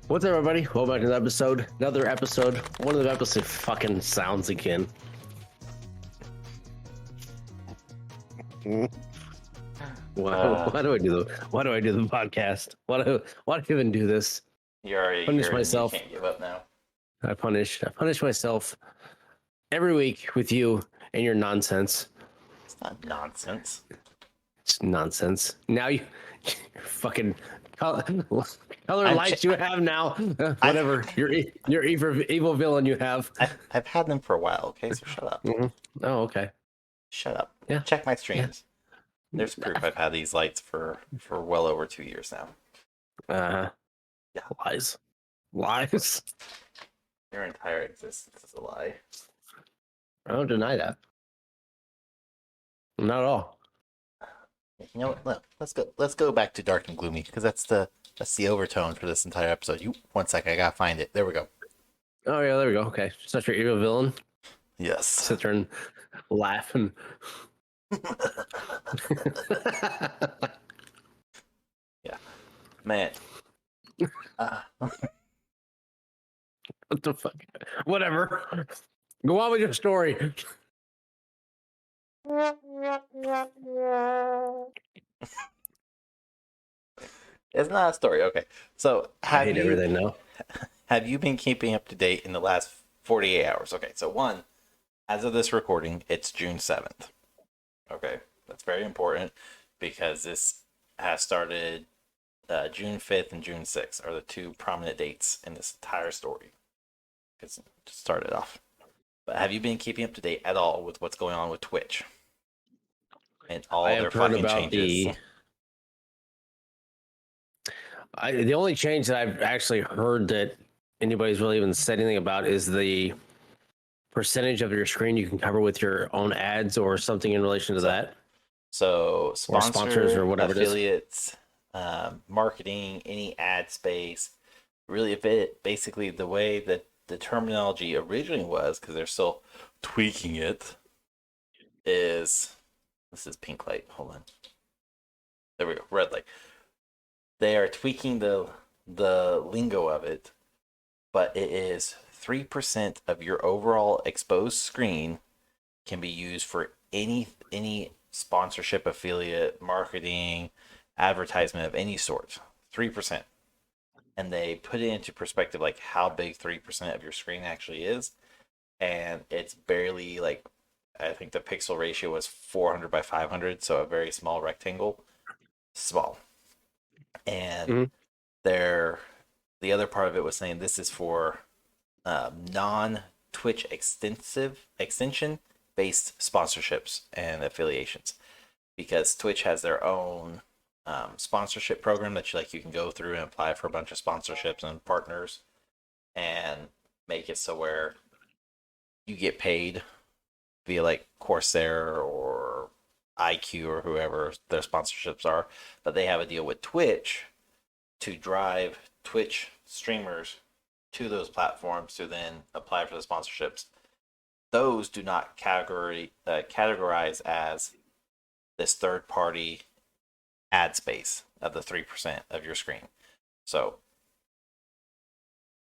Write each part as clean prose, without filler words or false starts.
What's up, everybody? Welcome back to the episode. Another episode. One of the episode fucking sounds again. Why do I do the podcast? Why do I even do this? You're already Punish here and you myself. can't give up now. I punish myself every week with you and your nonsense. It's not nonsense. It's nonsense. Now you fucking color I'm lights you have now. Whatever your evil villain you have. I've had them for a while, okay? So shut up. Mm-hmm. Oh, okay. Shut up. Yeah. Check my streams. Yeah. There's proof I've had these lights for well over 2 years now. Yeah. Lies. Your entire existence is a lie. I don't deny that. Not at all. You know what? Look, let's go back to dark and gloomy because that's the overtone for this entire episode. You 1 second, I gotta find it. There we go. Oh yeah, there we go. Okay, such your evil villain. Yes. Sit there and laugh and. Yeah, man. What the fuck? Whatever. Go on with your story. It's not a story. Okay, so I hate everything now. Have you been keeping up to date in the last 48 hours? Okay, so one, as of this recording, it's June 7th. Okay, that's very important because this has started June 5th and June 6th are the two prominent dates in this entire story. Because it started off. But have you been keeping up to date at all with what's going on with Twitch? And all their fucking changes? The only change that I've actually heard that anybody's really even said anything about is the percentage of your screen you can cover with your own ads or something in relation to that. So sponsors or whatever, affiliates, marketing, any ad space. Really, if it basically the way that the terminology originally was, because they're still tweaking it, is this is pink light. Hold on. There we go. Red light. They are tweaking the lingo of it, but it is 3% of your overall exposed screen can be used for any sponsorship, affiliate, marketing, advertisement of any sort. 3%. And they put it into perspective, like how big 3% of your screen actually is. And it's barely like, I think the pixel ratio was 400 by 500, so a very small rectangle. Small. And the other part of it was saying this is for non-Twitch extension based sponsorships and affiliations, because Twitch has their own sponsorship program that you can go through and apply for a bunch of sponsorships and partners and make it so where you get paid via like Corsair or IQ or whoever their sponsorships are, but they have a deal with Twitch to drive Twitch streamers to those platforms to then apply for the sponsorships. Those do not categorize as this third-party ad space of the 3% of your screen. So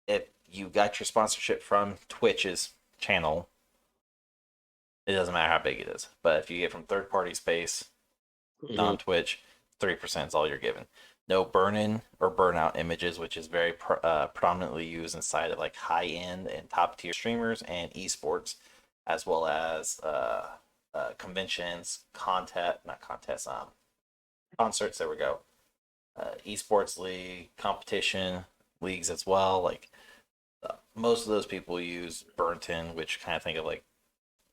if you got your sponsorship from Twitch's channel, it doesn't matter how big it is. But if you get from third-party space, non-Twitch, 3% is all you're given. No burn-in or burnout images, which is very prominently used inside of like high-end and top-tier streamers and esports, as well as conventions, concerts. There we go. Esports league, competition leagues as well. Like most of those people use burnt-in, which kind of think of like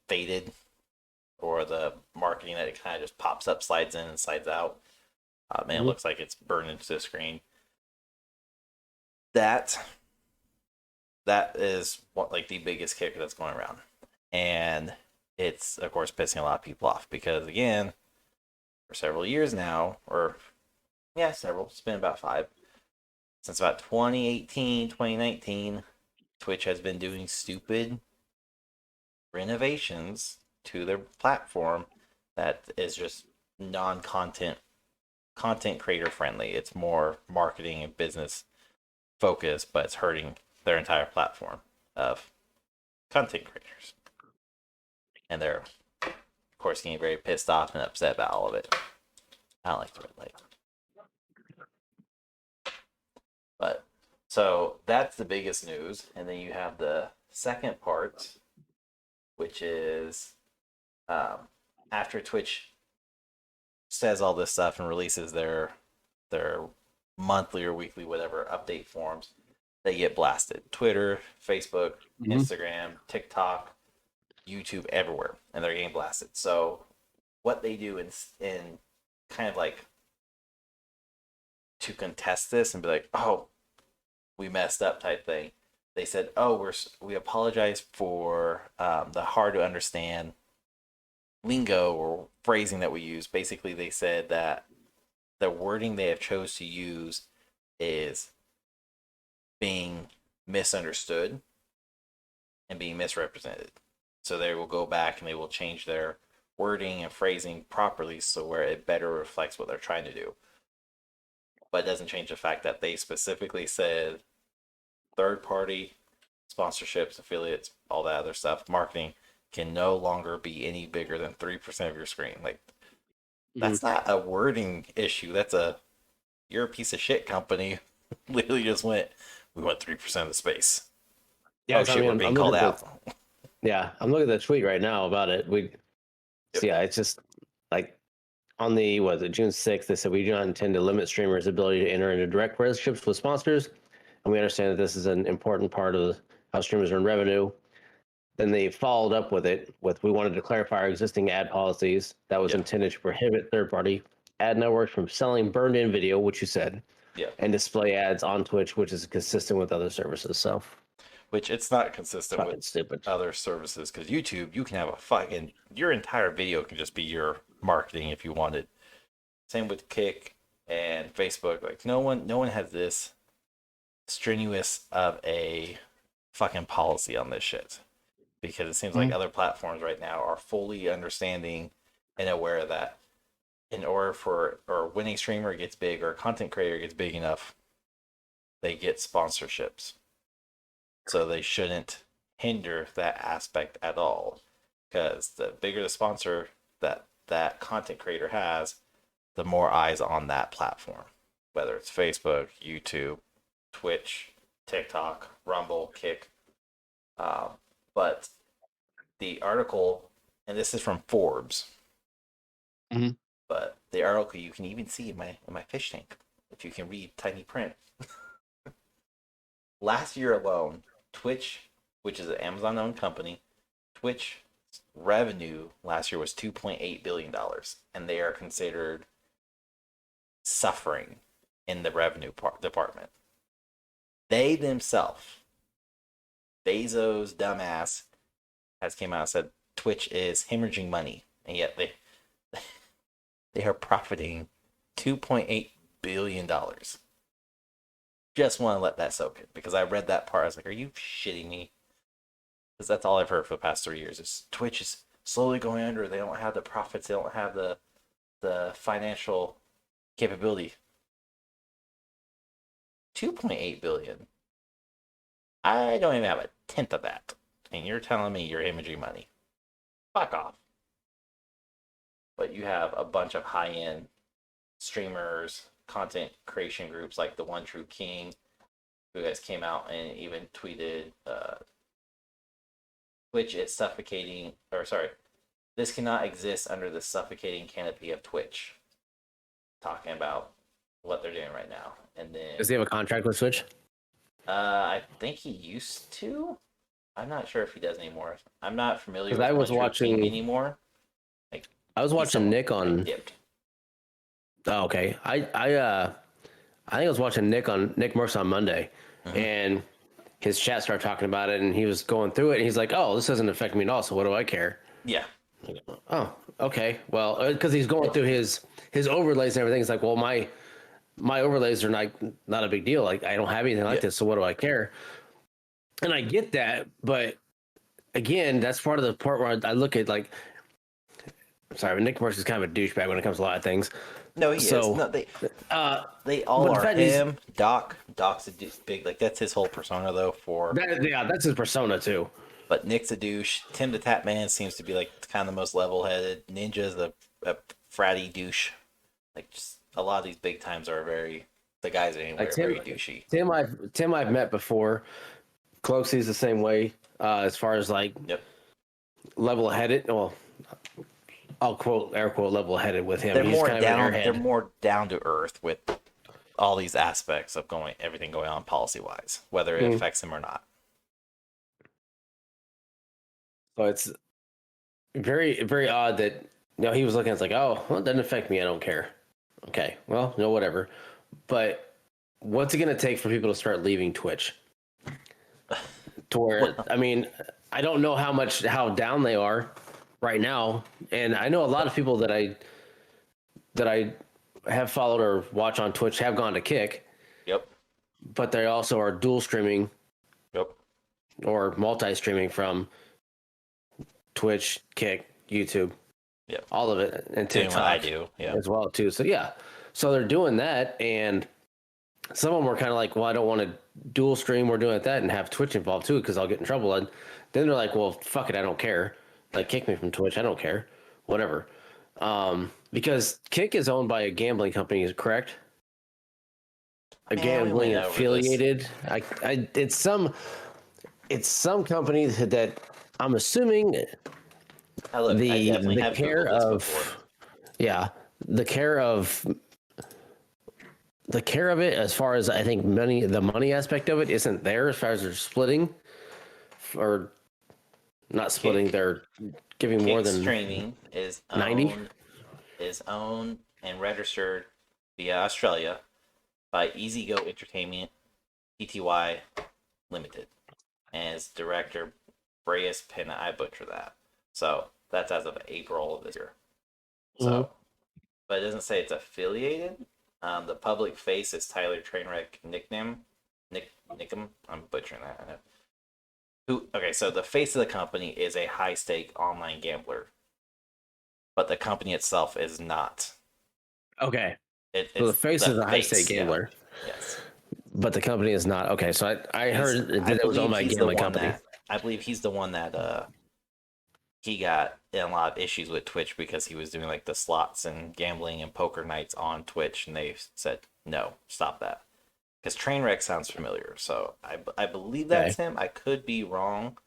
faded, or the marketing that it kind of just pops up, slides in and slides out. It looks like it's burned into the screen. That is what like the biggest kicker that's going around, and it's of course pissing a lot of people off because again, for several years now, several. It's been about 5 since about 2018, 2019. Twitch has been doing stupid renovations to their platform that is just content creator friendly. It's more marketing and business focus, but it's hurting their entire platform of content creators. And they're, of course, getting very pissed off and upset about all of it. I don't like the red light. But so that's the biggest news. And then you have the second part, which is after Twitch says all this stuff and releases their monthly or weekly whatever update forms, they get blasted. Twitter, Facebook, Instagram, TikTok, YouTube, everywhere, and they're getting blasted. So what they do in kind of like to contest this and be like, oh, we messed up type thing, they said, oh, we apologize for the hard to understand lingo or phrasing that we use. Basically, they said that the wording they have chose to use is being misunderstood and being misrepresented. So they will go back and they will change their wording and phrasing properly so where it better reflects what they're trying to do. But it doesn't change the fact that they specifically said third-party sponsorships, affiliates, all that other stuff, marketing can no longer be any bigger than 3% of your screen. Like, that's not a wording issue. You're a piece of shit company. Literally just we want 3% of the space. Yeah, oh shit, we're being called out. Yeah, I'm looking at the tweet right now about it. So yeah, it's just like on the June 6th, they said we do not intend to limit streamers' ability to enter into direct relationships with sponsors, and we understand that this is an important part of how streamers earn revenue. Then they followed up with we wanted to clarify our existing ad policies that was intended to prohibit third-party ad networks from selling burned-in video, which you said, and display ads on Twitch, which is consistent with other services. So, which it's not consistent with stupid other services, because YouTube, you can have your entire video can just be your marketing if you wanted. Same with Kick and Facebook. Like no one has this strenuous of a fucking policy on this shit. Because it seems like other platforms right now are fully understanding and aware that in order when a streamer gets big or a content creator gets big enough, they get sponsorships. So they shouldn't hinder that aspect at all. Because the bigger the sponsor that content creator has, the more eyes on that platform. Whether it's Facebook, YouTube, Twitch, TikTok, Rumble, Kick. But the article, and this is from Forbes, but the article you can even see in my fish tank if you can read tiny print. Last year alone, Twitch, which is an Amazon-owned company, Twitch revenue last year was $2.8 billion, and they are considered suffering in the revenue department. They themselves, Bezos' dumbass, has came out and said Twitch is hemorrhaging money, and yet they are profiting $2.8 billion. Just want to let that soak in, because I read that part. I was like, are you shitting me? Because that's all I've heard for the past 3 years is Twitch is slowly going under. They don't have the profits. They don't have the financial capability. $2.8 billion. I don't even have a tenth of that. And you're telling me you're hemorrhaging money. Fuck off. But you have a bunch of high-end streamers, content creation groups like the One True King, who guys came out and even tweeted, Twitch is suffocating, this cannot exist under the suffocating canopy of Twitch. Talking about what they're doing right now. And then, does he have a contract with Twitch? I think he used to. I'm not sure if he does anymore. I'm not familiar with I was watching King anymore. Like, I was watching Nick on. Oh, okay. I think I was watching Nick on NickMerc on Monday, and his chat started talking about it, and he was going through it, and he's like, "Oh, this doesn't affect me at all. So what do I care?" Yeah. Oh, okay. Well, because he's going through his overlays and everything. He's like, "Well, my overlays are not a big deal. Like I don't have anything like this, so what do I care?" And I get that, but again, that's part of where I look at like, sorry, but NickMerc is kind of a douchebag when it comes to a lot of things. No, he is. So, No, they all but the are fact is, him. Doc's a big, like that's his whole persona though. that's his persona too. But Nick's a douche. Tim the Tap Man seems to be like kind of the most level-headed. Ninja's a fratty douche. Like just a lot of these big times are the guys anyway Like are very douchey. Tim I've met before. Cloaksy's the same way. As far as like Yep. level headed, well, I'll quote air quote level headed with him. They're He's more kind of an down. airhead. They're more down to earth with all these aspects of everything going on policy wise, whether it affects him or not. So it's very, very odd that he was looking. It's like, oh, well, it doesn't affect me. I don't care. Okay, well, whatever. But what's it going to take for people to start leaving Twitch? To where, I mean, I don't know how down they are right now, and I know a lot of people that I have followed or watch on Twitch have gone to Kick. Yep. But they also are dual streaming. Yep. Or multi-streaming from Twitch, Kick, YouTube. Yep. All of it, and Doing TikTok what I do, yeah, as well too. So yeah, so they're doing that, and some of them were kind of like, well, I don't want to dual stream. We're doing that and have Twitch involved too because I'll get in trouble. And then they're like, well, fuck it, I don't care. Like, kick me from Twitch, I don't care, whatever. Because Kick is owned by a gambling company, is correct? A gambling affiliated. It's some company that I'm assuming the care of it, as far as I think the money aspect of it isn't there, as far as they're splitting or not splitting. They're giving more than streaming is 90 is owned and registered via Australia by Easy Go Entertainment Pty Limited, and its director Breas Pena. I butcher that. So that's as of April of this year. So, but it doesn't say it's affiliated. The public face is Tyler Trainwreck Nickum. I'm butchering that. I know. Okay, so the face of the company is a high stake online gambler, but the company itself is not. Okay. So the face is a high stake gambler. Yeah. Yes. But the company is not. Okay, so I heard that it was owned by a gambling company. I believe he's the one that he got in a lot of issues with Twitch because he was doing like the slots and gambling and poker nights on Twitch, and they said no, stop that. Because Trainwreck sounds familiar, so I believe that's him. I could be wrong,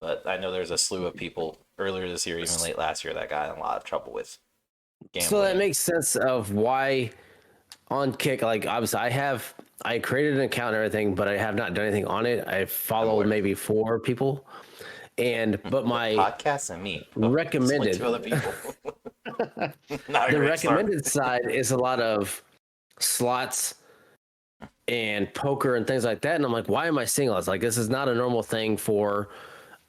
but I know there's a slew of people earlier this year, even late last year, that got in a lot of trouble with gambling. So that makes sense of why on Kick, like obviously I created an account and everything, but I have not done anything on it. I followed maybe 4 people, but my podcast and me recommended 2 other people. The recommended side is a lot of slots and poker and things like that, and I'm like, why am I seeing this? Like, this is not a normal thing for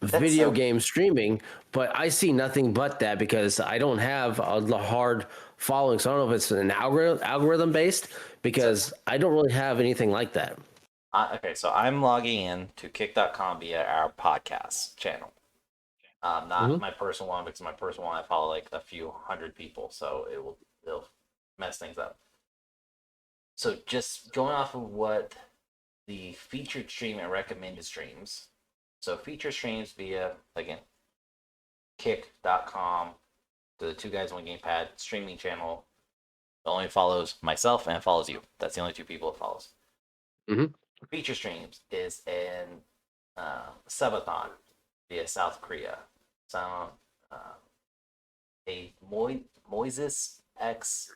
video game streaming, but I see nothing but that because I don't have a hard following. So I don't know if it's an algorithm based, because I don't really have anything like that. Okay, so I'm logging in to kick.com via our podcast channel. Not my personal one, because my personal one I follow like a few hundred people, so it'll mess things up. So just going off of what the featured stream and recommended streams. So feature streams via, again, kick.com, the 2 Guys 1 Gamepad streaming channel. It only follows myself and it follows you. That's the only 2 people it follows. Feature streams is an subathon via South Korea. So a Moises X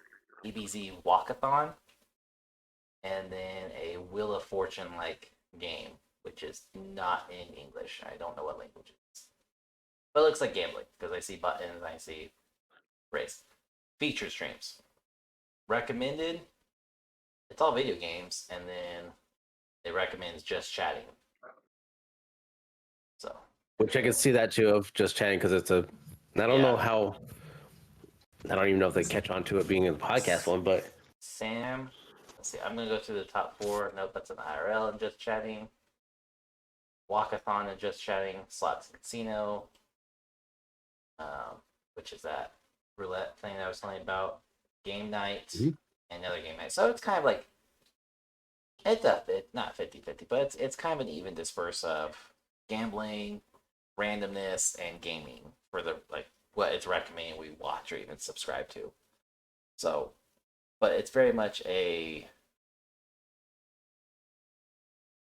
EBZ walkathon, and then a Wheel of Fortune like game, which is not in English. I don't know what language it is. But it looks like gambling because I see buttons, I see race. Feature streams. Recommended, it's all video games, and then it recommends just chatting. So, which I can see that too, of just chatting, because it's I don't know how, I don't even know if they catch on to it being a podcast one, but Sam, let's see, I'm going to go through the top 4. Nope, that's an IRL and just chatting. Walkathon and just chatting. Slots Casino, which is that roulette thing that I was telling you about. game night, Mhm. and another game night. So it's kind of like it's not 50-50, but it's kind of an even disperse of gambling, randomness, and gaming for the like what it's recommending we watch or even subscribe to. So, but it's very much a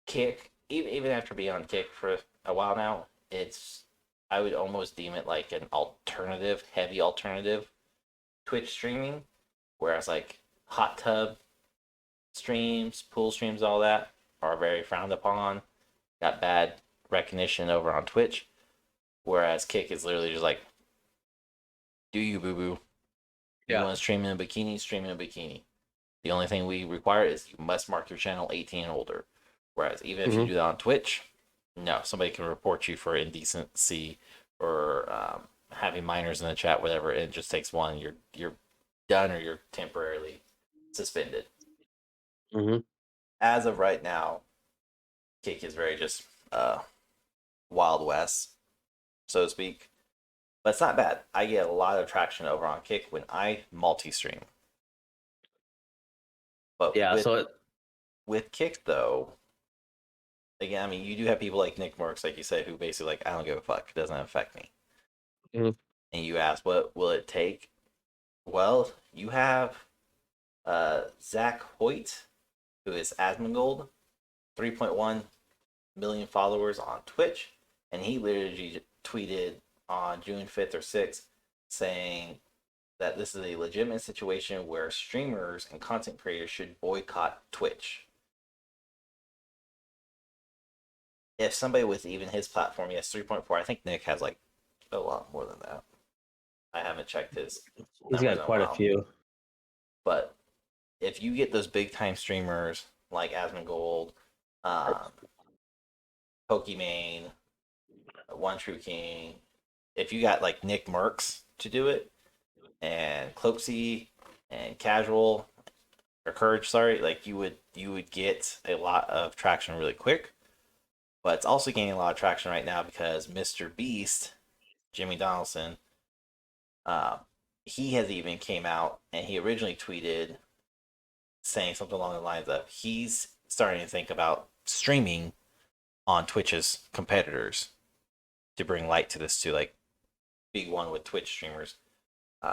Kick. Even after being on Kick for a while now, it's I would almost deem it like an alternative, heavy alternative Twitch streaming, whereas like hot tub streams, pool streams, all that are very frowned upon. Got bad recognition over on Twitch, whereas Kick is literally just like, do you boo boo? You Yeah. want to stream in a bikini? Stream in a bikini. The only thing we require is you must mark your channel 18 and older. Whereas even if you Hmm. do that on Twitch, no, somebody can report you for indecency or having minors in the chat, whatever. It just takes one. You're done or you're temporarily suspended. Hmm. As of right now, Kick is very just Wild West, so to speak. But it's not bad. I get a lot of traction over on Kick when I multi-stream. But Yeah. with Kick though, again, I mean, you do have people like NickMerc, like you said, who basically like, I don't give a fuck. It doesn't affect me. Mhm. And you ask, what will it take? Well, you have Zach Hoyt, who is Asmongold, 3.1 million followers on Twitch, and he literally tweeted on June 5th or 6th saying that this is a legitimate situation where streamers and content creators should boycott Twitch. If somebody with even his platform, yes, 3.4, I think Nick has like a lot more than that. I haven't checked his He's numbers got in a quite a while. few. But if you get those big time streamers like Asmongold, um, Pokimane, One True King, if you got like NickMercs to do it, and Cloaksy and Casual or Courage, sorry, like you would get a lot of traction really quick. But it's also gaining a lot of traction right now because MrBeast, Jimmy Donaldson, uh, he has even came out and he originally tweeted saying something along the lines of he's starting to think about streaming on Twitch's competitors to bring light to this to like be one with Twitch streamers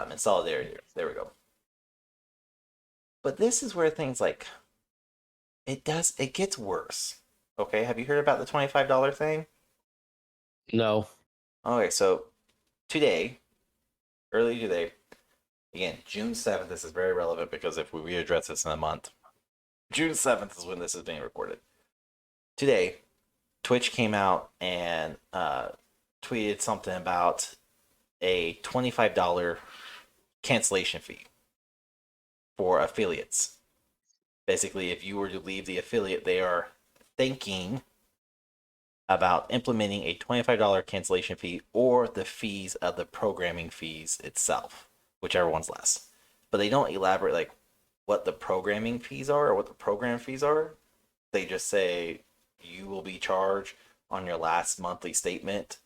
in solidarity. There we go. But this is where things like it gets worse. Okay, have you heard about the $25 thing? No. Okay, so today, early today, again, June 7th, this is very relevant because if we readdress this in a month, June 7th is when this is being recorded. Today, Twitch came out and tweeted something about a $25 cancellation fee for affiliates. Basically, if you were to leave the affiliate, they are thinking about implementing a $25 cancellation fee or the fees of the programming fees itself, whichever one's less. But they don't elaborate like what the programming fees are or what the program fees are. They just say you will be charged on your last monthly statement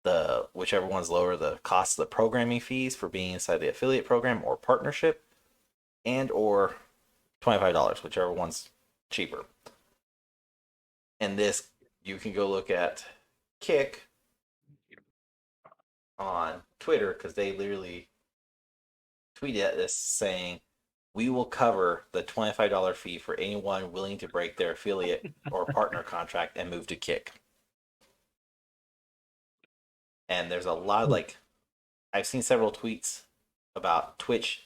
the whichever one's lower the cost of the programming fees for being inside the affiliate program or partnership and or $25, whichever one's cheaper. And this you can go look at Kick on Twitter because they literally tweeted at this saying we will cover the $25 fee for anyone willing to break their affiliate or partner contract and move to Kick. And there's a lot of like I've seen several tweets about Twitch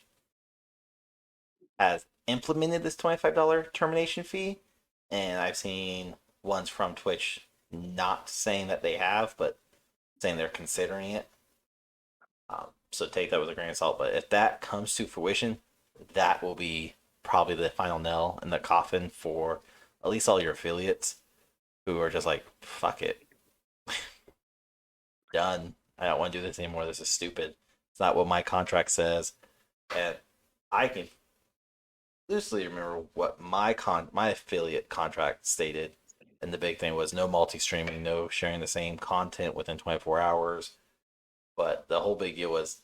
has implemented this $25 termination fee, and I've seen ones from Twitch not saying that they have, but saying they're considering it. So take that with a grain of salt. But if that comes to fruition, that will be probably the final nail in the coffin for at least all your affiliates who are just like, fuck it, done. I don't want to do this anymore. This is stupid. It's not what my contract says. And I can loosely remember what my affiliate contract stated, and the big thing was no multi-streaming, no sharing the same content within 24 hours, But the whole big deal was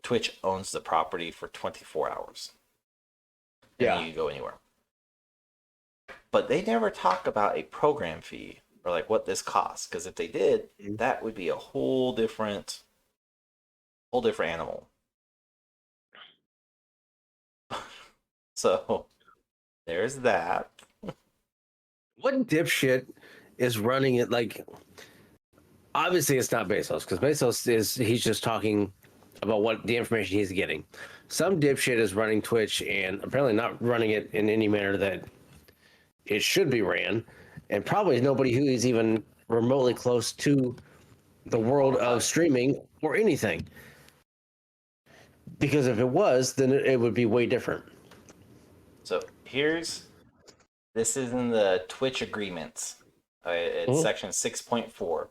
Twitch owns the property for 24 hours. And then Yeah. you can go anywhere. But they never talk about a program fee or like what this costs. Because if they did, that would be a whole different animal. So there's that. What dipshit is running it? Like, obviously, it's not Bezos because he's just talking about what the information he's getting. Some dipshit is running Twitch and apparently not running it in any manner that it should be ran, and probably nobody who is even remotely close to the world of streaming or anything. Because if it was, then it would be way different. So this is in the Twitch agreements. It's section 6.4.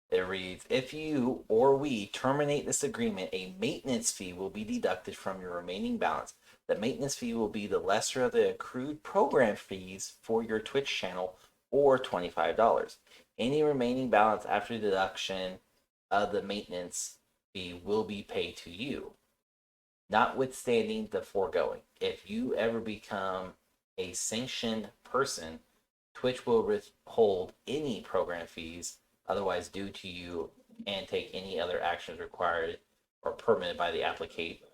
It reads, if you or we terminate this agreement, a maintenance fee will be deducted from your remaining balance. The maintenance fee will be the lesser of the accrued program fees for your Twitch channel, or $25. Any remaining balance after deduction of the maintenance fee will be paid to you. Notwithstanding the foregoing, if you ever become a sanctioned person, Twitch will withhold any program fees otherwise due to you and take any other actions required or permitted by the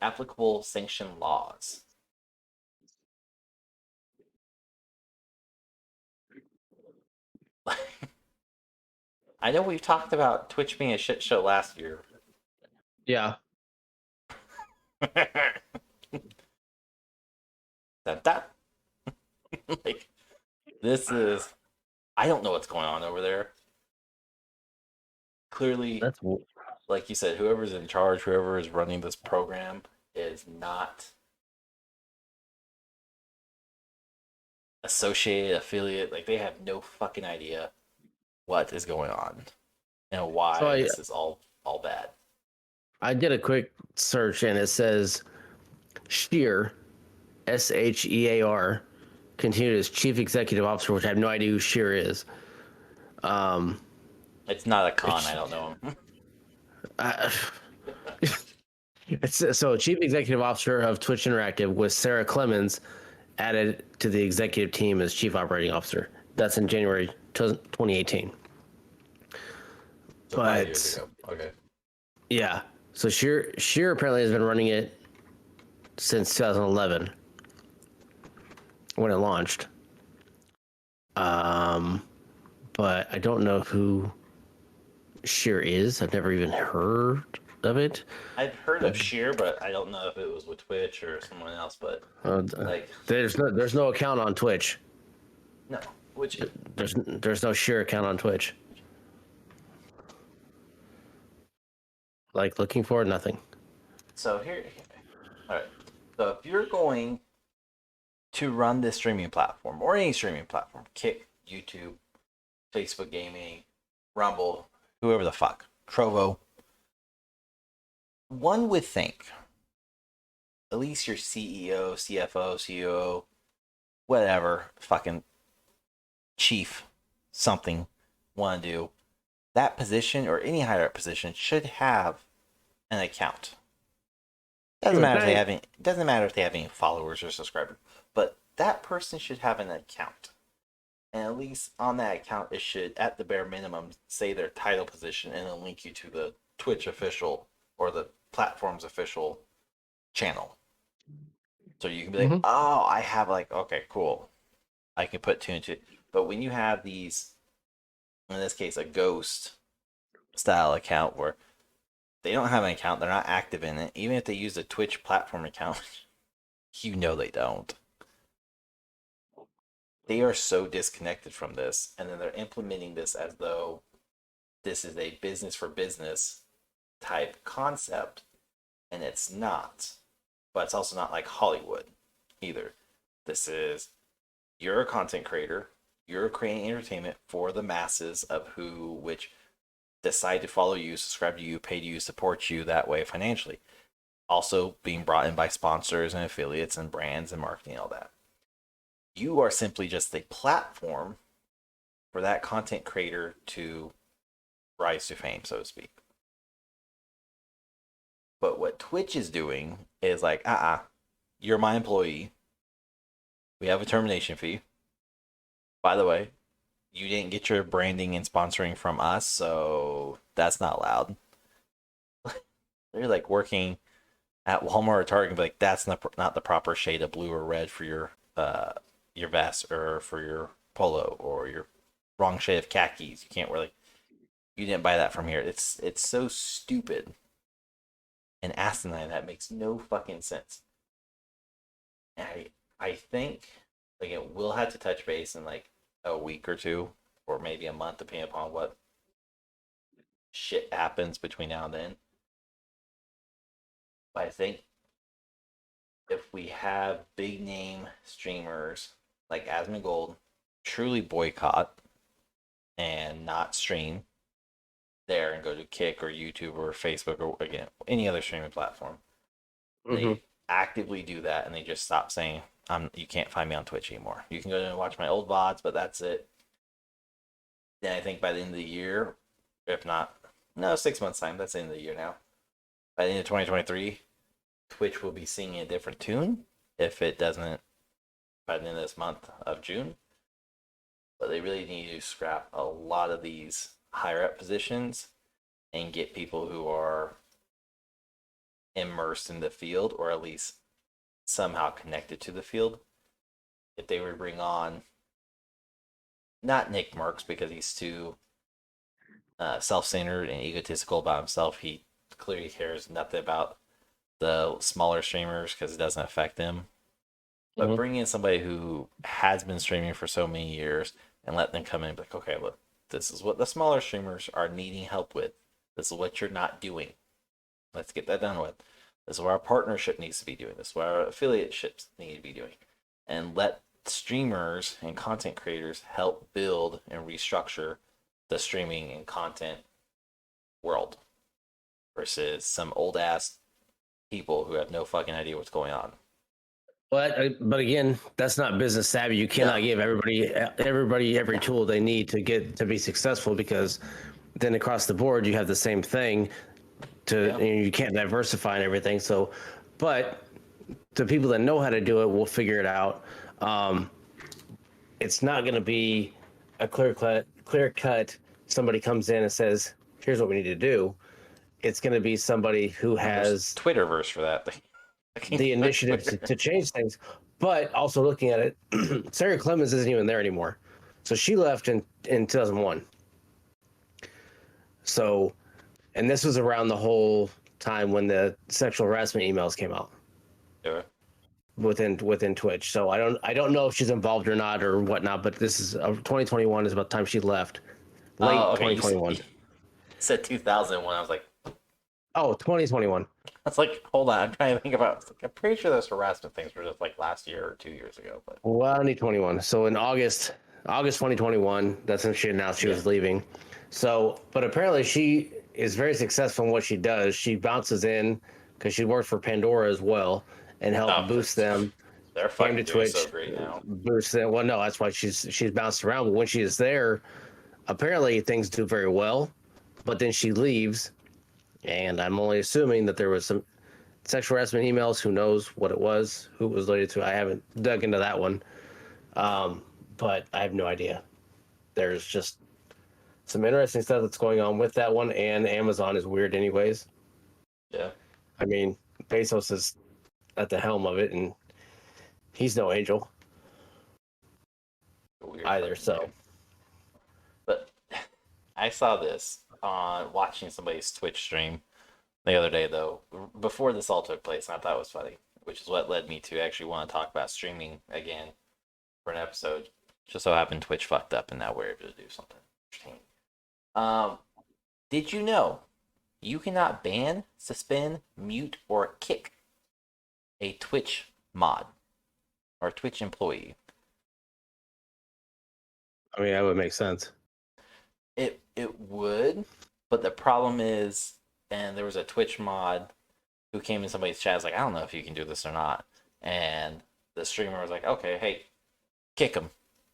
applicable sanction laws. I know we've talked about Twitch being a shit show last year. Yeah. that like this is, I don't know what's going on over there. Clearly, That's like you said, whoever's in charge, whoever is running this program is not associated, affiliate. Like they have no fucking idea what is going on and why this is all bad. I did a quick search and it says Shear, Shear, continued as chief executive officer, which I have no idea who Shear is. It's not a con. I don't know him. So chief executive officer of Twitch Interactive with Sarah Clemens added to the executive team as chief operating officer. That's in January 2018. So 5 years ago. Okay. Yeah. So Sheer apparently has been running it since 2011 when it launched. But I don't know who Sheer is. I've never even heard of it. I've heard of Sheer, but I don't know if it was with Twitch or someone else. But like, there's no account on Twitch. No, which there's no Sheer account on Twitch. Like looking for nothing. So here, all right. So if you're going to run this streaming platform or any streaming platform, Kick, YouTube, Facebook Gaming, Rumble, whoever the fuck, Trovo, one would think at least your CEO, CFO, COO, whatever, fucking chief, something, want to do, that position or any higher up position should have an account. Doesn't matter if they have any followers or subscribers, but that person should have an account. And at least on that account, it should, at the bare minimum, say their title position and then link you to the Twitch official or the platform's official channel. So you can be like, oh, I have like, okay, cool. I can put two and two. But when you have these, in this case, a ghost style account where they don't have an account, they're not active in it, even if they use a Twitch platform account, you know they don't. They are so disconnected from this, and then they're implementing this as though this is a business for business type concept, and it's not. But it's also not like Hollywood either. This is, you're a content creator, you're creating entertainment for the masses of which decide to follow you, subscribe to you, pay to you, support you that way financially. Also being brought in by sponsors and affiliates and brands and marketing and all that. You are simply just a platform for that content creator to rise to fame, so to speak. But what Twitch is doing is like, you're my employee. We have a termination fee. By the way, you didn't get your branding and sponsoring from us, so that's not allowed. They're like working at Walmart or Target and be like, that's not the proper shade of blue or red for your vest or for your polo, or your wrong shade of khakis. You can't wear, like, you didn't buy that from here. It's so stupid and asinine that makes no fucking sense. And I think, like, it will have to touch base in like a week or two, or maybe a month, depending upon what shit happens between now and then. But I think if we have big name streamers like Asmongold truly boycott and not stream there and go to Kick or YouTube or Facebook or, again, any other streaming platform, they actively do that and they just stop saying, you can't find me on Twitch anymore. You can go and watch my old VODs, but that's it. Then I think by the end of the year, if not, no, 6 months time, that's the end of the year now. By the end of 2023, Twitch will be singing a different tune if it doesn't by the end of this month of June. But they really need to scrap a lot of these higher up positions and get people who are immersed in the field, or at least somehow connected to the field. If they were to bring on, not NickMerc, because he's too self-centered and egotistical about himself. He clearly cares nothing about the smaller streamers because it doesn't affect them. But bring in somebody who has been streaming for so many years and let them come in and be like, okay, look, this is what the smaller streamers are needing help with. This is what you're not doing. Let's get that done with. This is what our partnership needs to be doing. This is what our affiliate ships need to be doing. And let streamers and content creators help build and restructure the streaming and content world versus some old ass people who have no fucking idea what's going on. But again, that's not business savvy. You cannot give everybody every tool they need to be successful, because then across the board you have the same thing. You can't diversify and everything. So, but the people that know how to do it will figure it out. It's not going to be a clear cut. Somebody comes in and says, "Here's what we need to do." It's going to be somebody who has Twitterverse for that. The initiative to change things. But also looking at it, Sarah Clemens isn't even there anymore. So she left in 2001. So, and this was around the whole time when the sexual harassment emails came out. Yeah. Within Twitch. So I don't know if she's involved or not or whatnot, but this is 2021 is about the time she left. Late 2021. You said 2001. I was like, oh, 2021. I was like, hold on, I'm trying to think about. I'm pretty sure those harassment things were just like last year or 2 years ago. But well, only 21. So in August 2021, that's when she announced she was leaving. So, but apparently she is very successful in what she does. She bounces in because she worked for Pandora as well and helped boost them. They're fucking doing so great now. Boost them. Well, no, that's why she's bounced around. But when she is there, apparently things do very well. But then she leaves. And I'm only assuming that there was some sexual harassment emails. Who knows what it was, who it was related to. I haven't dug into that one. But I have no idea. There's just some interesting stuff that's going on with that one. And Amazon is weird anyways. Yeah. I mean, Bezos is at the helm of it, and he's no angel either. So, but I saw this on watching somebody's Twitch stream the other day, though, before this all took place, and I thought it was funny, which is what led me to actually want to talk about streaming again for an episode. Just so happened Twitch fucked up, and now we're able to do something interesting. Did you know you cannot ban, suspend, mute, or kick a Twitch mod or Twitch employee? I mean, that would make sense. It would, but the problem is, and there was a Twitch mod who came in somebody's chat, was like, I don't know if you can do this or not. And the streamer was like, okay, hey, kick him.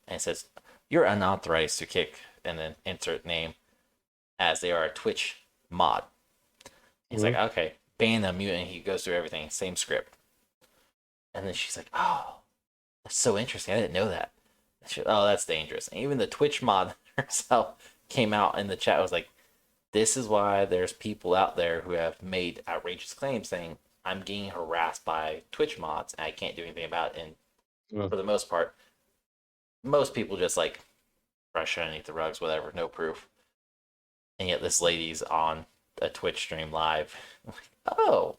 And it says, you're unauthorized to kick, and then insert name as they are a Twitch mod. He's like, okay, ban him, and he goes through everything, same script. And then she's like, "Oh, that's so interesting. I didn't know that." Oh, that's dangerous. And even the Twitch mod herself came out in the chat. Was like, "This is why there's people out there who have made outrageous claims saying I'm getting harassed by Twitch mods and I can't do anything about it." And for the most part, most people just like brush underneath the rugs, whatever, no proof. And yet this lady's on a Twitch stream live. Oh,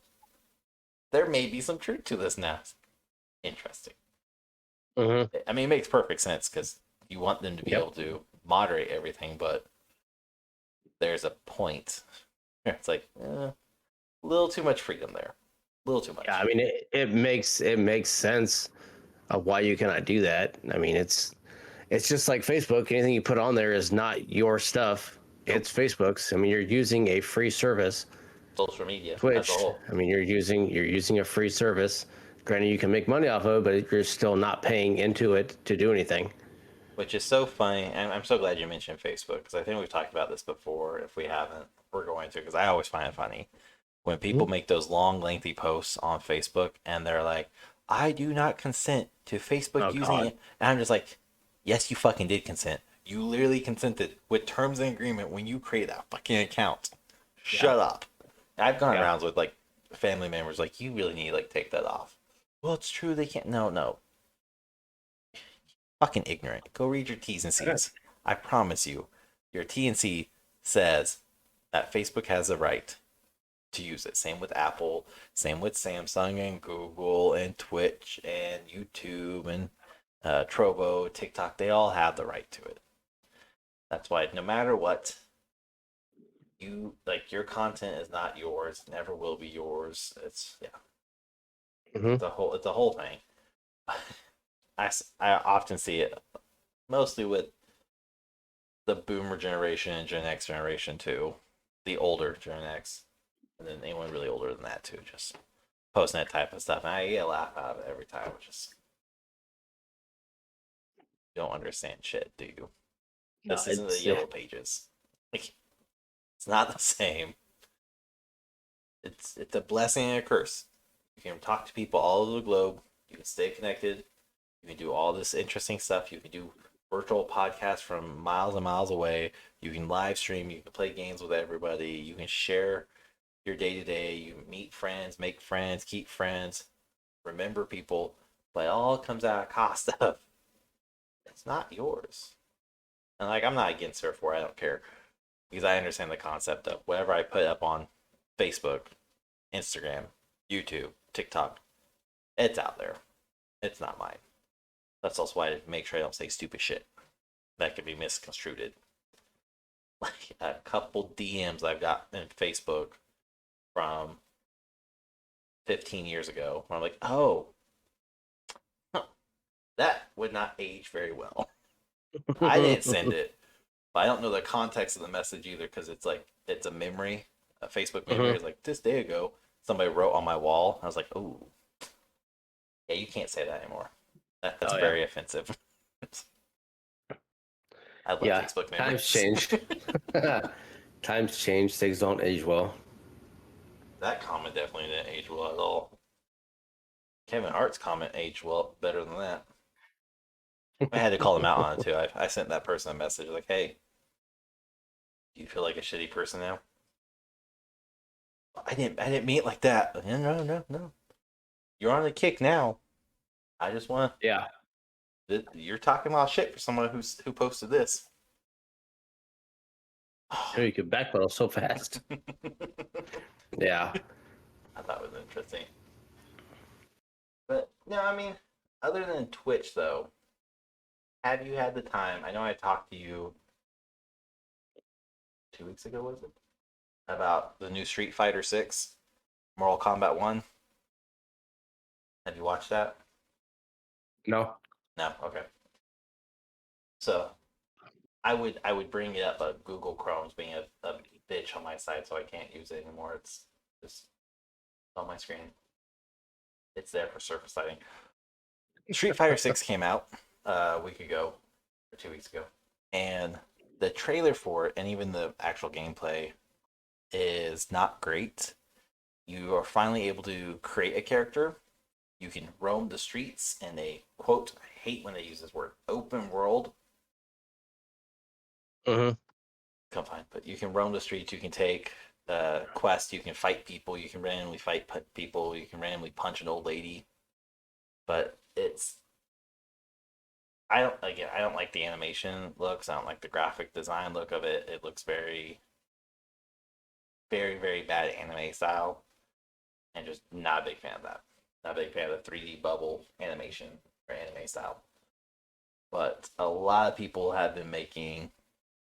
there may be some truth to this now. Interesting. Mm-hmm. I mean, it makes perfect sense because you want them to be able to moderate everything, but there's a point. It's like a little too much freedom there. A little too much. Yeah, I mean, it makes sense of why you cannot do that. I mean, it's just like Facebook. Anything you put on there is not your stuff. It's Facebook's. I mean, you're using a free service. Social media Twitch. as a whole. I mean, you're using a free service. Granted, you can make money off of it, but you're still not paying into it to do anything. Which is so funny, and I'm so glad you mentioned Facebook because I think we've talked about this before. If we haven't, we're going to, because I always find it funny when people make those long, lengthy posts on Facebook and they're like, "I do not consent to Facebook using it," and I'm just like, "Yes, you fucking did consent. You literally consented with terms and agreement when you create that fucking account. Shut up." I've gone around with like family members like, "You really need to like take that off." Well, it's true they can't. No. Fucking ignorant. Go read your T's and C's. I promise you, your T and C says that Facebook has the right to use it. Same with Apple, same with Samsung and Google and Twitch and YouTube and Trovo, TikTok. They all have the right to it. That's why no matter what, you like your content is not yours, never will be yours. It's it's a whole thing. I often see it mostly with the boomer generation and Gen X generation too, the older Gen X, and then anyone really older than that too, just posting that type of stuff. And I get a laugh out of it every time, which is, you don't understand shit, do you? This isn't the Yellow Pages. Like, it's not the same. It's a blessing and a curse. You can talk to people all over the globe. You can stay connected. You can do all this interesting stuff. You can do virtual podcasts from miles and miles away. You can live stream. You can play games with everybody. You can share your day to day. You meet friends, make friends, keep friends, remember people. But it all comes at a cost of it's not yours. And like, I'm not against her for it. I don't care because I understand the concept of whatever I put up on Facebook, Instagram, YouTube, TikTok, it's out there. It's not mine. That's also why I make sure I don't say stupid shit that could be misconstrued. Like a couple DMs I've got in Facebook from 15 years ago where I'm like, oh, that would not age very well. I didn't send it, but I don't know the context of the message either because it's like, it's a memory, a Facebook memory. It's like, this day ago, somebody wrote on my wall. I was like, oh, yeah, you can't say that anymore. That's very offensive. I love Facebook memories. Times changed. Times change. Things don't age well. That comment definitely didn't age well at all. Kevin Hart's comment aged well better than that. I had to call him out on it too. I sent that person a message like, "Hey, do you feel like a shitty person now?" I didn't mean it like that. No. You're on the kick now. I just want to. Yeah. You're talking a lot of shit for someone who posted this. You could backpedal so fast. Yeah. I thought it was interesting. But no, I mean, other than Twitch though, have you had the time? I know I talked to you 2 weeks ago, was it? About the new Street Fighter 6, Mortal Kombat 1. Have you watched that? No. No, okay. So I would bring it up, but Google Chrome's being a bitch on my side, so I can't use it anymore. It's just on my screen. It's there for surface lighting. Street Fighter 6 came out a week ago, or 2 weeks ago, and the trailer for it, and even the actual gameplay, is not great. you are finally able to create a character. You can roam the streets in a quote. I hate when they use this word, open world. Mm-hmm. Come fine, but you can roam the streets. You can take quests. You can fight people. You can randomly fight people. You can randomly punch an old lady. But it's I don't like the animation looks. I don't like the graphic design look of it. It looks very, very, very bad anime style, and just not a big fan of that. Not a big fan of the 3D bubble animation or anime style. But a lot of people have been making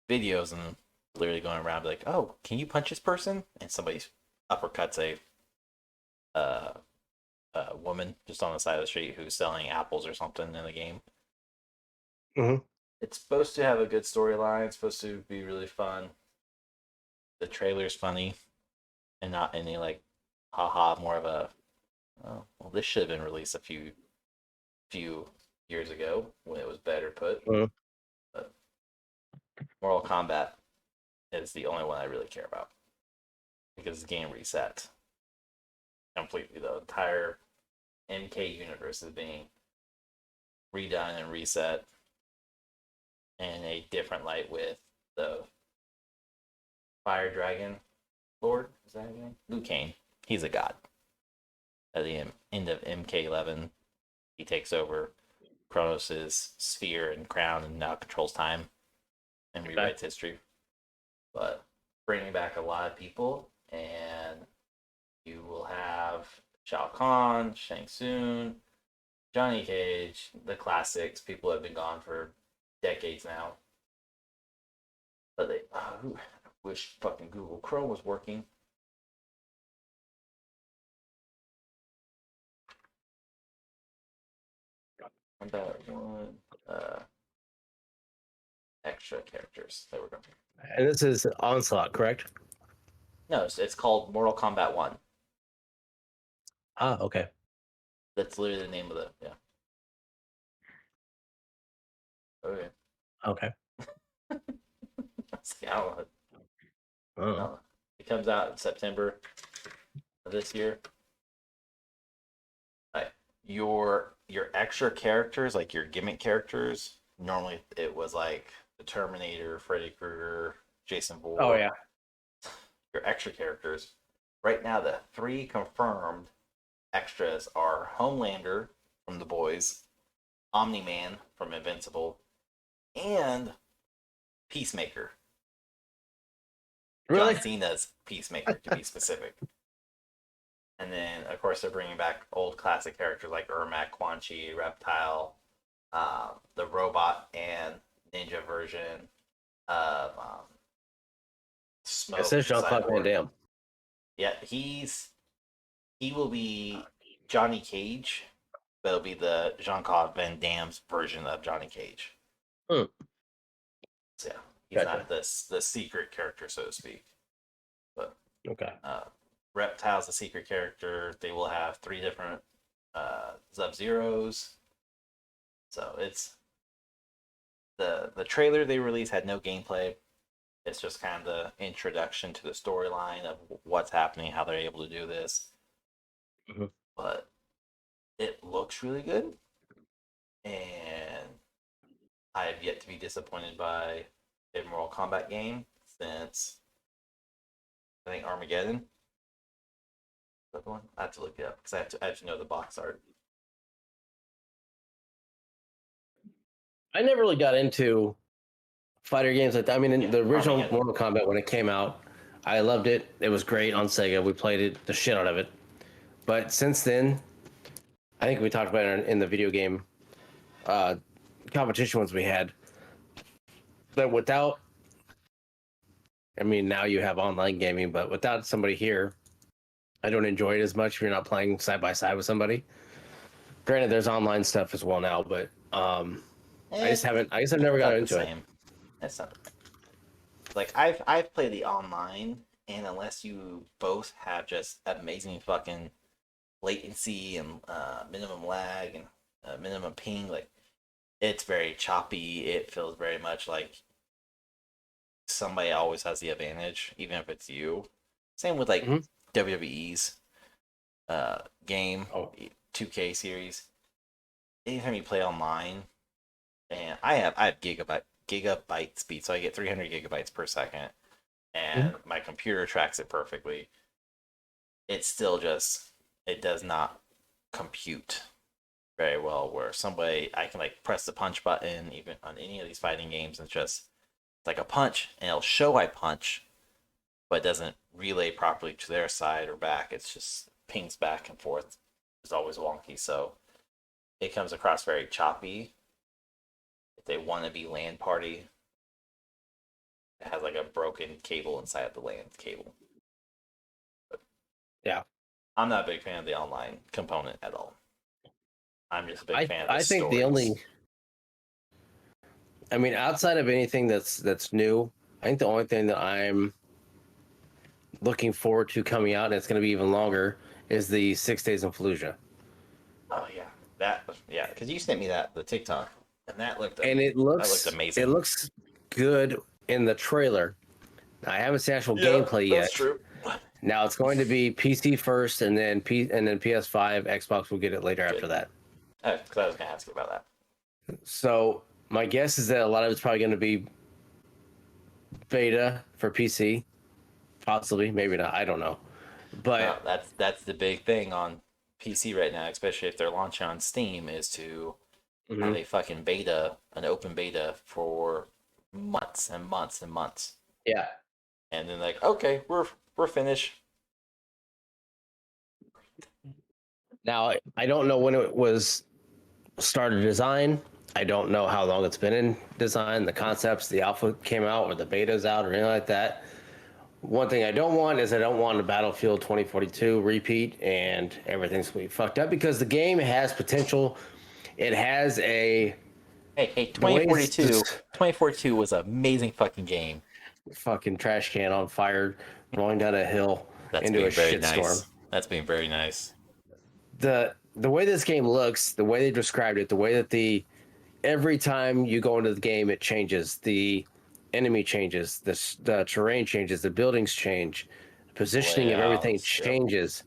videos and literally going around like, "Oh, can you punch this person?" And somebody uppercuts uh, a woman just on the side of the street who's selling apples or something in the game. Mm-hmm. It's supposed to have a good storyline. It's supposed to be really fun. The trailer's funny and not any like, haha, more of a, oh, well, this should have been released a few years ago when it was better put. Mm-hmm. But Mortal Kombat is the only one I really care about because the game reset completely. The entire MK universe is being redone and reset in a different light with the Fire Dragon Lord. Is that his name? Liu Kang. He's a god. At the end of MK11, he takes over Kronos' sphere and crown and now controls time and rewrites history. But bringing back a lot of people, and you will have Shao Kahn, Shang Tsung, Johnny Cage, the classics. People have been gone for decades now. But they, I wish fucking Google Chrome was working. About one extra characters. There we go. And this is Onslaught, correct? No, it's called Mortal Kombat 1. Ah, okay. That's literally the name of the, yeah. Okay. Okay. See, I don't know. Oh. No. It comes out in September of this year. Like your extra characters, like your gimmick characters, normally it was like the Terminator, Freddy Krueger, Jason Bourne. Oh yeah. Your extra characters. Right now, the 3 confirmed extras are Homelander from The Boys, Omni Man from Invincible, and PeaceMaker. Really? John Cena's PeaceMaker, to be specific. And then, of course, they're bringing back old classic characters like Ermac, Quan Chi, Reptile, the robot and ninja version of Smoke. It says Jean-Claude Van Damme. Yeah, he will be Johnny Cage, but it'll be the Jean-Claude Van Damme's version of Johnny Cage. Hmm. So yeah, he's not the secret character, so to speak. But okay. Reptile's a secret character. They will have 3 different Sub-Zeros. So it's the trailer they released had no gameplay. It's just kind of the introduction to the storyline of what's happening, how they're able to do this. Mm-hmm. But it looks really good, and I have yet to be disappointed by a Mortal Kombat game since I think Armageddon. Is that the one? I have to look it up because I have to know the box art. I never really got into fighter games like that. I mean, the original Mortal Kombat, when it came out, I loved it. It was great on Sega. We played it, the shit out of it. But since then, I think we talked about it in the video game competition ones we had. But without, I mean, now you have online gaming, but without somebody here, I don't enjoy it as much if you're not playing side by side with somebody. Granted, there's online stuff as well now, but I guess I've never got into it. It's not like I've played the online, and unless you both have just amazing fucking latency and minimum lag and minimum ping, like it's very choppy. It feels very much like somebody always has the advantage, even if it's you. Same with like WWE's game, Oh. 2K series. Anytime you play online, and I have gigabyte speed, so I get 300 gigabytes per second, and my computer tracks it perfectly. It's still just it does not compute very well. Where somebody I can like press the punch button even on any of these fighting games, and it's like a punch, and it'll show I punch, but it doesn't relay properly to their side or back. It's just pings back and forth. It's always wonky, so it comes across very choppy. If they want to be LAN party, it has like a broken cable inside of the LAN cable. But Yeah. I'm not a big fan of the online component at all. I'm just a big fan of the I think stories. the only, I mean, outside of anything that's new, I think the only thing that I'm looking forward to coming out, and it's going to be even longer, is the 6 Days in Fallujah. Oh yeah, because you sent me the TikTok, and that looked It amazing. looks good in the trailer. I haven't seen actual Yeah, gameplay yet. that's true. Now it's going to be PC first, and then PS5. Xbox will get it later Good. after that. Because I was going to ask you about that. So my guess is that a lot of it's probably going to be beta for PC, possibly, maybe not. I don't know, but No, that's the big thing on PC right now, especially if they're launching on Steam, is to have a fucking beta, an open beta for months and months and months, yeah. and then like, okay, we're finished. Now I don't know when it was started design. I don't know how long it's been in design. The concepts, the alpha came out, or the beta's out, or anything like that. One thing I don't want is I don't want a Battlefield 2042 repeat and everything's going to be fucked up, because the game has potential. It has a Hey, the way it's 2042 was an amazing fucking game. fucking trash can on fire rolling down a hill That's into a being very shitstorm. nice. That's being very nice. The way this game looks, the way they described it, the way that every time you go into the game it changes. The enemy changes, the terrain changes, the buildings change, the positioning of everything Layouts, yep. changes.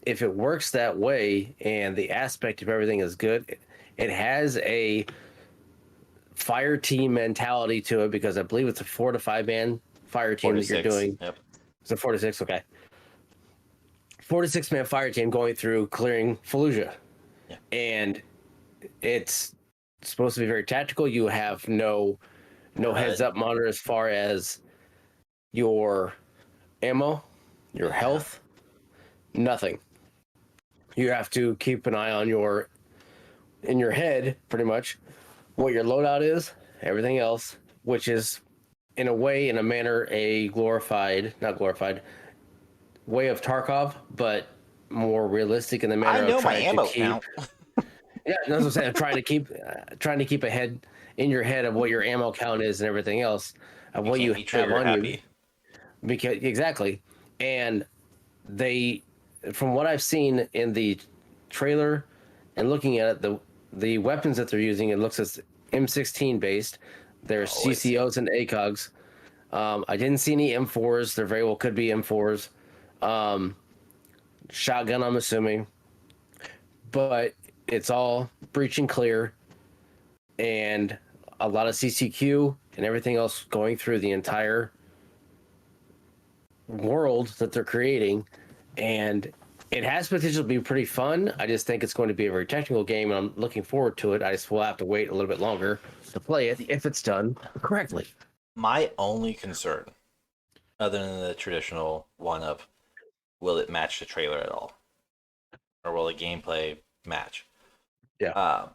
If it works that way and the aspect of everything is good, it has a fire team mentality to it, because I believe it's a 4 to 5 man fire team that you're 46. doing. Yep. It's a 4 to 6, okay. 4 to 6 man fire team going through clearing Fallujah. Yeah. And it's supposed to be very tactical. You have no heads up monitor as far as your ammo, your health, nothing. You have to keep an eye on in your head, pretty much, what your loadout is, everything else, which is in a way, in a manner, a not glorified way of Tarkov, but more realistic in the manner I know of my trying ammo to keep. count. Yeah, that's what I'm saying. Trying to keep a head in your head of what your ammo count is and everything else, of what you have on happy. you. Because exactly, and they, from what I've seen in the trailer and looking at it, the weapons that they're using, it looks as M16 based. There's CCOs and ACOGs. I didn't see any M4s. There very well could be M4s. Shotgun, I'm assuming, but it's all breach and clear, and a lot of CCQ and everything else going through the entire world that they're creating, and it has potential to be pretty fun. I just think it's going to be a very technical game, and I'm looking forward to it. I just will have to wait a little bit longer to play it if it's done correctly. My only concern, other than the traditional one of, will it match the trailer at all, or will the gameplay match? Yeah.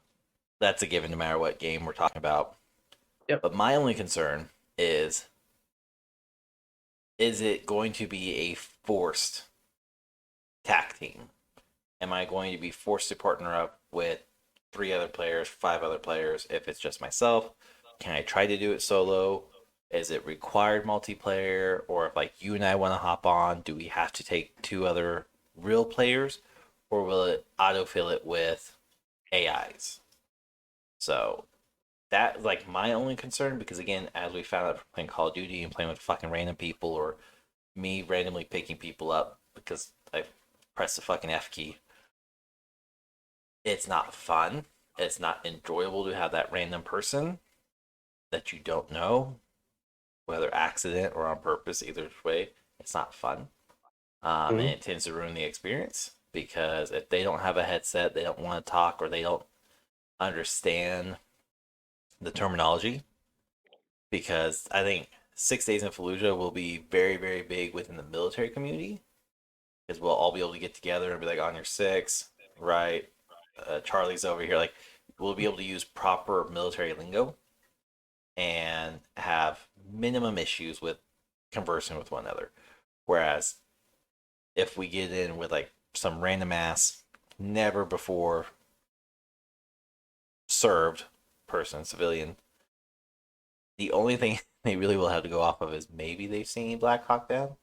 That's a given no matter what game we're talking about. Yep. But my only concern is it going to be a forced tack team? Am I going to be forced to partner up with 3 other players, 5 other players? If it's just myself, can I try to do it solo? Is it required multiplayer? Or if like you and I want to hop on, do we have to take 2 other real players? Or will it autofill it with AIs? So that's like my only concern, because again, as we found out from playing Call of Duty and playing with fucking random people, or me randomly picking people up because press the fucking F key. It's not fun. It's not enjoyable to have that random person that you don't know, whether accident or on purpose, either way. It's not fun. And it tends to ruin the experience because if they don't have a headset, they don't want to talk, or they don't understand the terminology. Because I think 6 Days in Fallujah will be very, very big within the military community, because we'll all be able to get together and be like, on your six, right? Charlie's over here. Like, we'll be able to use proper military lingo and have minimum issues with conversing with one another. Whereas if we get in with like some random ass, never before served person, civilian, the only thing they really will have to go off of is maybe they've seen Black Hawk Down.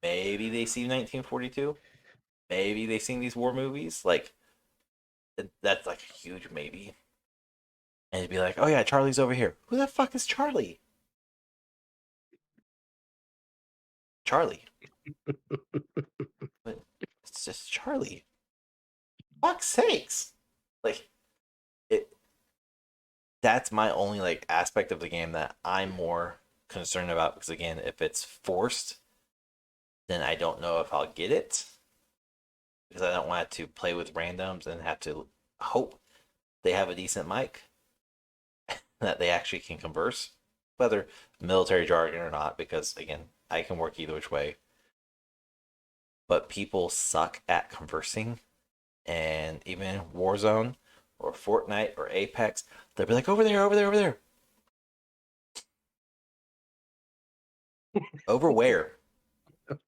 Maybe they've seen 1942. Maybe they've seen these war movies. Like, that's like a huge maybe. And it'd be like, oh yeah, Charlie's over here. Who the fuck is Charlie? Charlie. But it's just Charlie. Fuck's sakes. Like, it. That's my only like aspect of the game that I'm more concerned about, because again, if it's forced, then I don't know if I'll get it, because I don't want to play with randoms and have to hope they have a decent mic that they actually can converse, whether military jargon or not, because again, I can work either which way. But people suck at conversing, and even Warzone or Fortnite or Apex, they'll be like, over there, over there, over there. Over where?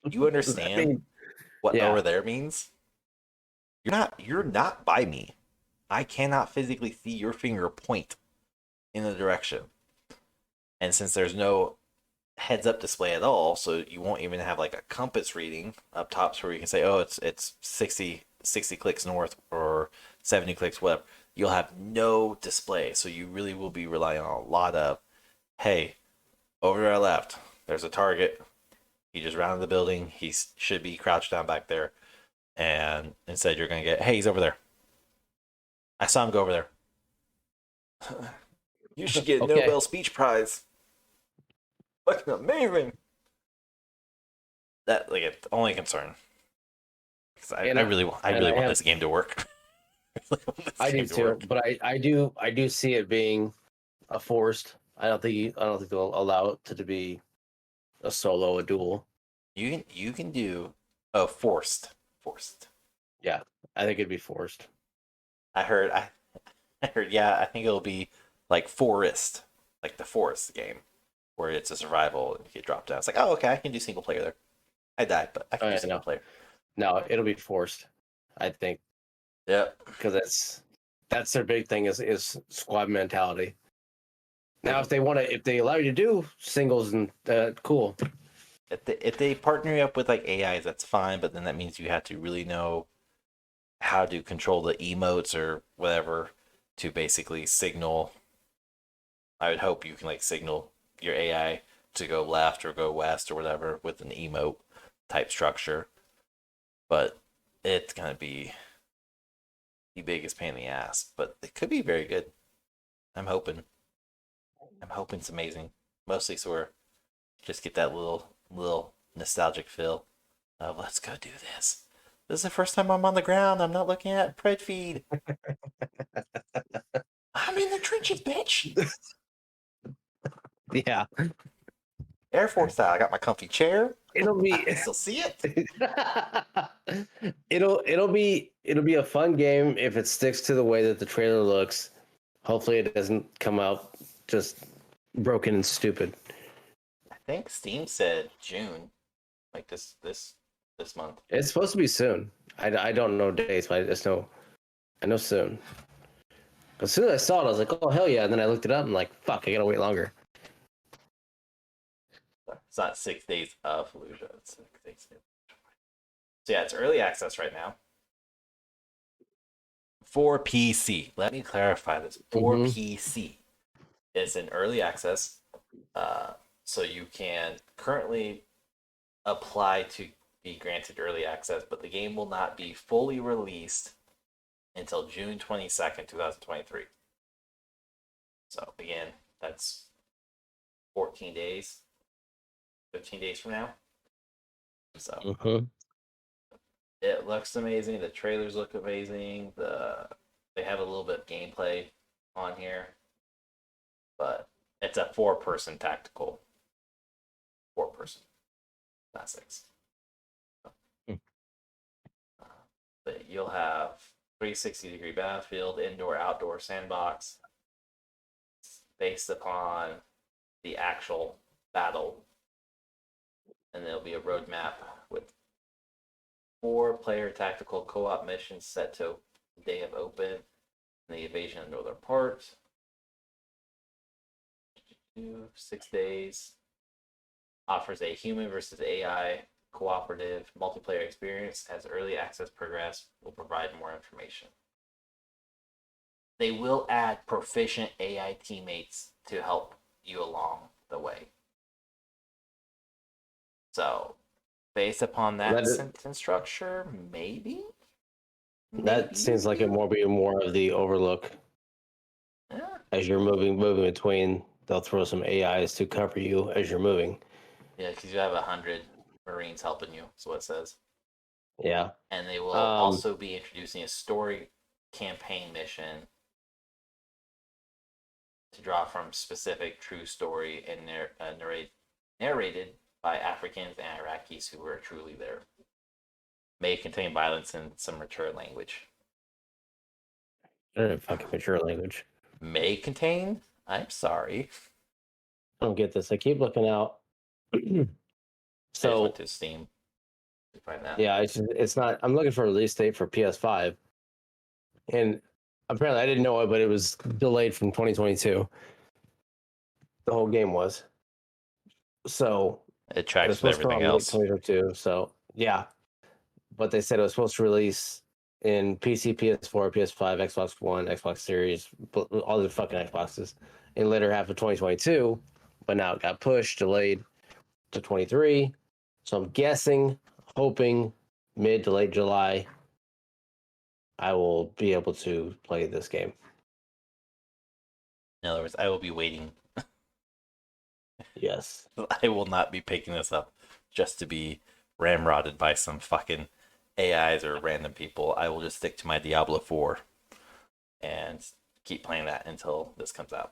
You understand what over there means? You're not by me. I cannot physically see your finger point in the direction. And since there's no heads up display at all, so you won't even have like a compass reading up top where you can say, oh, it's 60 clicks north or 70 clicks whatever. You'll have no display, so you really will be relying on a lot of, hey, over to our left, there's a target. He just rounded the building. He should be crouched down back there. And instead you're going to get, hey, he's over there. I saw him go over there. You should get a Nobel Speech Prize. Fucking amazing. That, like, it's the only concern. Because I really want this game to work. I do too, but I do see it being a forced. I don't think they'll allow it to be a solo, a duel. You can do forced. Yeah, I think it'd be forced. I heard yeah, I think it'll be like Forest, like the Forest game, where it's a survival and you get dropped down. It's like, oh, okay, I can do single player there. I died, but I can do single player. No, it'll be forced, I think. Yeah, because that's their big thing is squad mentality. Now, if they allow you to do singles, and cool. If they partner you up with like AIs, that's fine, but then that means you have to really know how to control the emotes or whatever to basically signal. I would hope you can like signal your AI to go left or go west or whatever with an emote type structure. But it's gonna be the biggest pain in the ass. But it could be very good. I'm hoping it's amazing. Mostly so we're just get that little nostalgic feel of let's go do this. This is the first time I'm on the ground. I'm not looking at Pred feed. I'm in the trenches, bitch. Yeah. Air Force style. I got my comfy chair. It'll be. I can still see it. it'll be a fun game if it sticks to the way that the trailer looks. Hopefully, it doesn't come out just broken and stupid. I think Steam said June, like this month. It's supposed to be soon. I don't know dates, but I know soon. As soon as I saw it, I was like, oh hell yeah! And then I looked it up and like, fuck, I gotta wait longer. It's not 6 days of Fallujah. It's 6 days. So yeah, it's early access right now for PC. Let me clarify this. For PC, it's in early access, so you can currently apply to be granted early access, but the game will not be fully released until June 22nd, 2023. So again, that's 14 days, 15 days from now. So it looks amazing. The trailers look amazing. They have a little bit of gameplay on here, but it's a 4-person tactical. 4-person, not 6. But you'll have 360-degree battlefield, indoor, outdoor sandbox based upon the actual battle. And there'll be a roadmap with 4-player tactical co-op missions set to the day of open and the invasion of northern parts. 6 days. Offers a human versus AI cooperative multiplayer experience. As early access progress, will provide more information. They will add proficient AI teammates to help you along the way. So, based upon that sentence structure, maybe? That seems like it will be more of the overlook. Yeah. As you're moving between, they'll throw some AIs to cover you as you're moving. Yeah, because you have 100 Marines helping you, is what it says. Yeah. And they will also be introducing a story campaign mission to draw from specific true story and narrated by Africans and Iraqis who were truly there. May contain violence and some mature language. Fucking mature language. May contain? I'm sorry. I don't get this. I keep looking out. So I just went to Steam to find that. Yeah, it's not. I'm looking for a release date for PS5, and apparently I didn't know it, but it was delayed from 2022. The whole game was. So it tracks with everything else. 2022. So yeah, but they said it was supposed to release in PC, PS4, PS5, Xbox One, Xbox Series, all the fucking Xboxes in later half of 2022, but now it got pushed, delayed to 23. So I'm guessing, hoping mid to late July, I will be able to play this game. In other words, I will be waiting. Yes. I will not be picking this up just to be ramrodded by some fucking AIs or random people. I will just stick to my Diablo 4 and keep playing that until this comes out.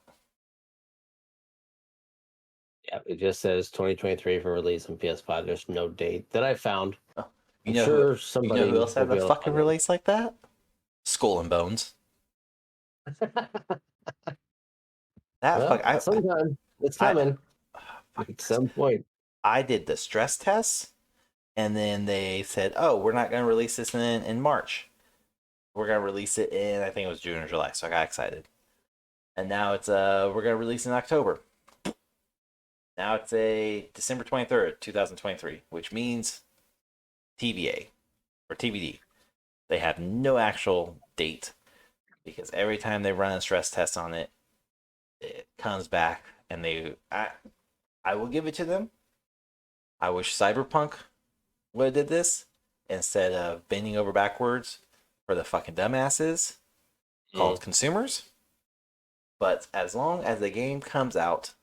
Yeah, it just says 2023 for release on PS5. There's no date that I found. Oh, I'm sure somebody who else had a fucking release like that? Skull and Bones. Sometime it's coming at some point. I did the stress tests, and then they said, "Oh, we're not going to release this in March. We're going to release it in, I think it was June or July." So I got excited, and now it's we're going to release in October. Now it's a December 23rd, 2023, which means TBA or TBD. They have no actual date because every time they run a stress test on it, it comes back, and I will give it to them. I wish Cyberpunk would have did this instead of bending over backwards for the fucking dumbasses called consumers. But as long as the game comes out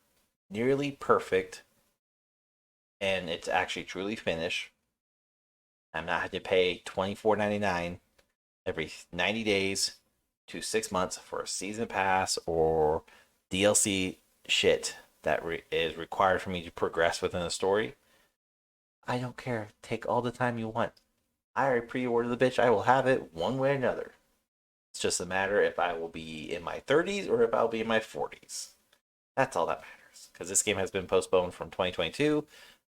nearly perfect and it's actually truly finished, I'm not having to pay $24.99 every 90 days to 6 months for a season pass or DLC shit that is required for me to progress within the story. I don't care. Take all the time you want. I already pre-ordered the bitch. I will have it one way or another. It's just a matter if I will be in my 30s or if I'll be in my 40s. That's all that matters. Because this game has been postponed from 2022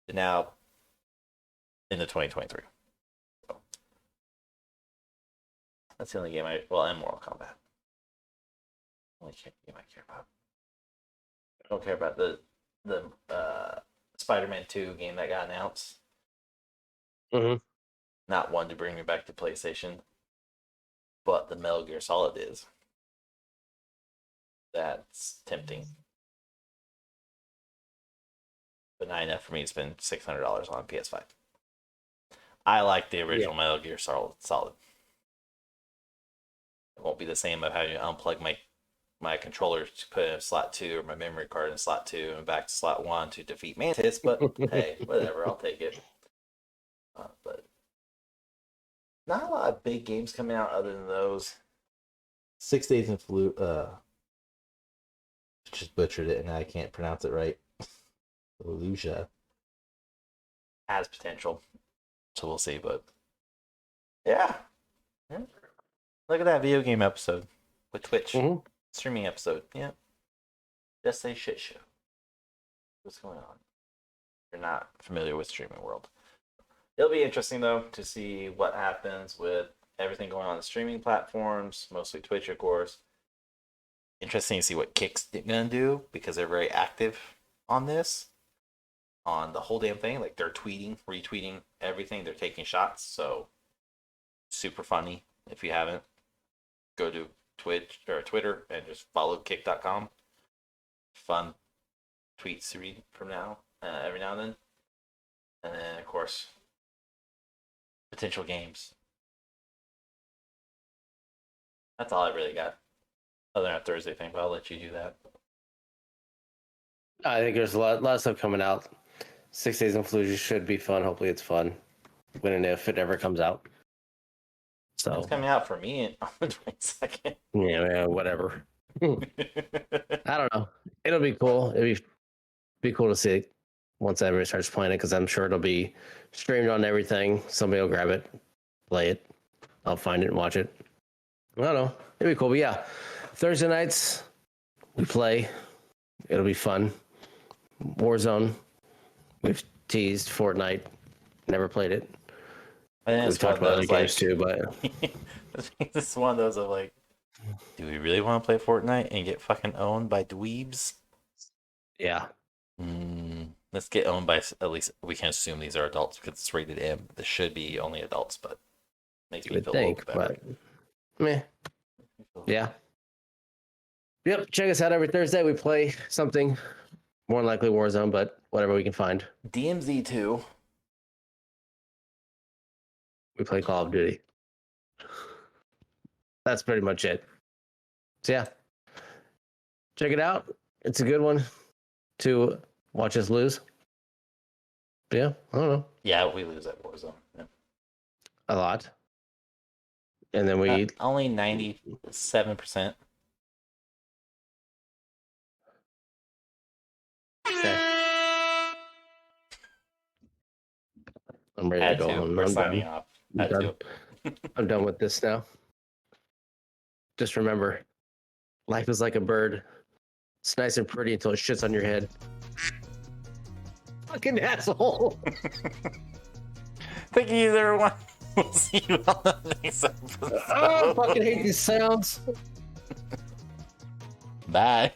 to now into 2023. So, that's the only game and Mortal Kombat. Only game I care about. I don't care about the Spider-Man 2 game that got announced. Not one to bring me back to PlayStation, but the Metal Gear Solid is. That's tempting. But not enough for me to spend $600 on PS5. I like the original Metal Gear Solid. It won't be the same of how you unplug my controller to put in slot 2 or my memory card in slot 2 and back to slot 1 to defeat Mantis, but hey, whatever, I'll take it. But not a lot of big games coming out other than those. 6 Days in Fallujah. Just butchered it and I can't pronounce it right. Fallujah has potential, so we'll see. But yeah. Look at that video game episode with Twitch streaming episode. Yeah, just a shit show. What's going on? You're not familiar with streaming world. It'll be interesting though to see what happens with everything going on the streaming platforms, mostly Twitch, of course. Interesting to see what Kick's gonna do because they're very active on this, on the whole damn thing. Like they're tweeting, retweeting everything. They're taking shots. So super funny. If you haven't, go to Twitch or Twitter and just follow kick.com. Fun tweets to read from now, every now and then. And then, of course, potential games. That's all I really got. Other than a Thursday thing, but I'll let you do that. I think there's a lot of stuff coming out. 6 Days in Fallujah should be fun. Hopefully it's fun. When and if it ever comes out. So it's coming out for me on the 22nd. Yeah, whatever. I don't know. It'll be cool. It'll be cool to see it once everybody starts playing it, because I'm sure it'll be streamed on everything. Somebody will grab it, play it. I'll find it and watch it. I don't know. It'll be cool. But yeah, Thursday nights we play. It'll be fun. Warzone. We've teased Fortnite. Never played it. We've talked about other games too, but this is one of those of like, do we really want to play Fortnite and get fucking owned by dweebs? Yeah. Let's get owned by, at least we can assume these are adults because it's rated M. This should be only adults, but makes me feel a little better. But meh. Yeah. Yep. Check us out every Thursday. We play something, more than likely Warzone, but whatever we can find. DMZ 2. We play Call of Duty. That's pretty much it. So yeah, check it out. It's a good one to watch us lose. But yeah, I don't know. Yeah, we lose at Warzone. Yeah. A lot. And then we... only 97%. Okay. I'm ready to go home. We're signing off. I'm done with this now. Just remember, life is like a bird. It's nice and pretty until it shits on your head. Fucking asshole. Thank you, everyone. We'll see you on the next episode. Oh, I fucking hate these sounds. Bye.